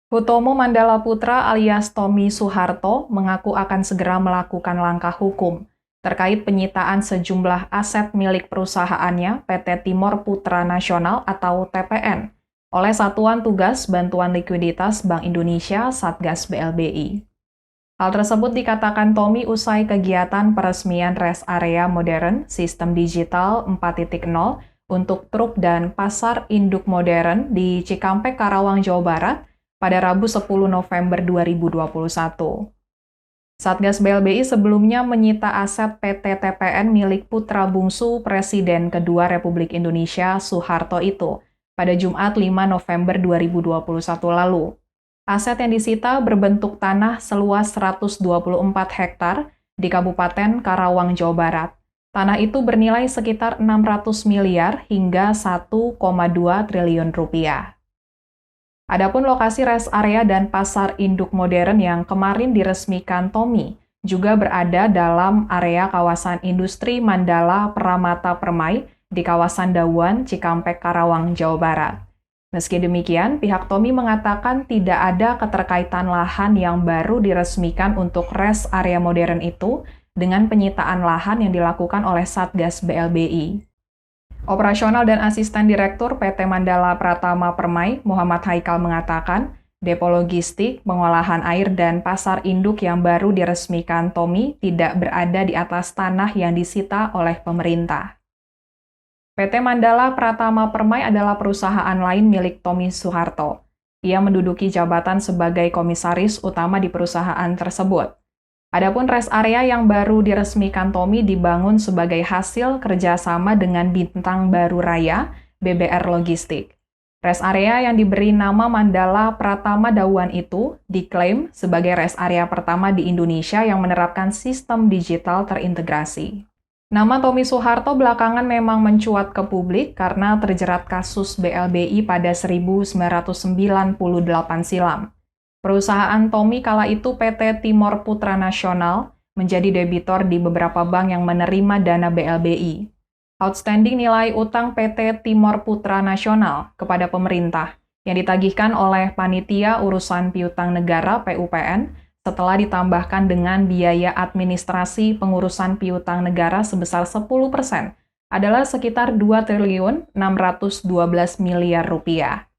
Hutomo Mandala Putra alias Tommy Soeharto mengaku akan segera melakukan langkah hukum terkait penyitaan sejumlah aset milik perusahaannya PT Timor Putra Nasional atau TPN oleh Satuan Tugas Bantuan Likuiditas Bank Indonesia Satgas BLBI. Hal tersebut dikatakan Tommy usai kegiatan peresmian rest area modern sistem digital 4.0 untuk truk dan pasar induk modern di Cikampek, Karawang, Jawa Barat pada Rabu 10 November 2021. Satgas BLBI sebelumnya menyita aset PT TPN milik putra bungsu Presiden kedua Republik Indonesia Soeharto itu pada Jumat 5 November 2021 lalu. Aset yang disita berbentuk tanah seluas 124 hektar di Kabupaten Karawang, Jawa Barat. Tanah itu bernilai sekitar 600 miliar hingga 1,2 triliun rupiah. Adapun lokasi rest area dan pasar induk modern yang kemarin diresmikan Tommy juga berada dalam area kawasan industri Mandala Pramata Permai di kawasan Dawuan, Cikampek, Karawang, Jawa Barat. Meski demikian, pihak Tommy mengatakan tidak ada keterkaitan lahan yang baru diresmikan untuk rest area modern itu dengan penyitaan lahan yang dilakukan oleh Satgas BLBI. Operasional dan Asisten Direktur PT Mandala Pratama Permai, Muhammad Haikal mengatakan, depo logistik, pengolahan air, dan pasar induk yang baru diresmikan Tommy tidak berada di atas tanah yang disita oleh pemerintah. PT Mandala Pratama Permai adalah perusahaan lain milik Tommy Soeharto. Ia menduduki jabatan sebagai komisaris utama di perusahaan tersebut. Adapun rest area yang baru diresmikan Tommy dibangun sebagai hasil kerjasama dengan Bintang Baru Raya, BBR Logistik. Rest area yang diberi nama Mandala Pratama Dawuan itu diklaim sebagai rest area pertama di Indonesia yang menerapkan sistem digital terintegrasi. Nama Tommy Soeharto belakangan memang mencuat ke publik karena terjerat kasus BLBI pada 1998 silam. Perusahaan Tommy kala itu PT Timor Putra Nasional menjadi debitor di beberapa bank yang menerima dana BLBI. Outstanding nilai utang PT Timor Putra Nasional kepada pemerintah yang ditagihkan oleh Panitia Urusan Piutang Negara (PUPN) setelah ditambahkan dengan biaya administrasi pengurusan piutang negara sebesar 10% adalah sekitar 2.612 miliar rupiah.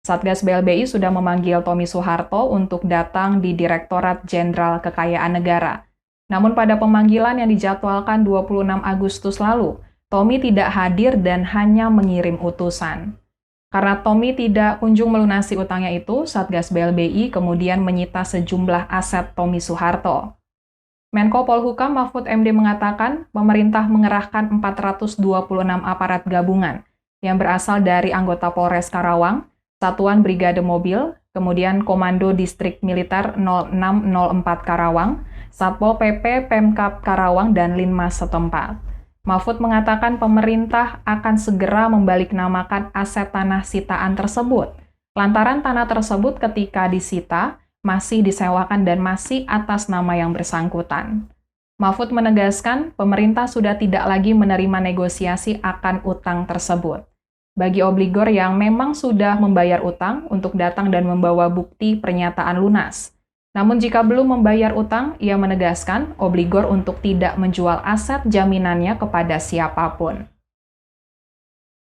Satgas BLBI sudah memanggil Tommy Soeharto untuk datang di Direktorat Jenderal Kekayaan Negara. Namun pada pemanggilan yang dijadwalkan 26 Agustus lalu, Tommy tidak hadir dan hanya mengirim utusan. Karena Tommy tidak kunjung melunasi utangnya itu, Satgas BLBI kemudian menyita sejumlah aset Tommy Soeharto. Menko Polhukam Mahfud MD mengatakan pemerintah mengerahkan 426 aparat gabungan yang berasal dari anggota Polres Karawang, Satuan Brigade Mobil, kemudian Komando Distrik Militer 0604 Karawang, Satpol PP Pemkab Karawang, dan Linmas setempat. Mahfud mengatakan pemerintah akan segera membaliknamakan aset tanah sitaan tersebut, lantaran tanah tersebut ketika disita masih disewakan dan masih atas nama yang bersangkutan. Mahfud menegaskan pemerintah sudah tidak lagi menerima negosiasi akan utang tersebut. Bagi obligor yang memang sudah membayar utang untuk datang dan membawa bukti pernyataan lunas. Namun jika belum membayar utang, ia menegaskan obligor untuk tidak menjual aset jaminannya kepada siapapun.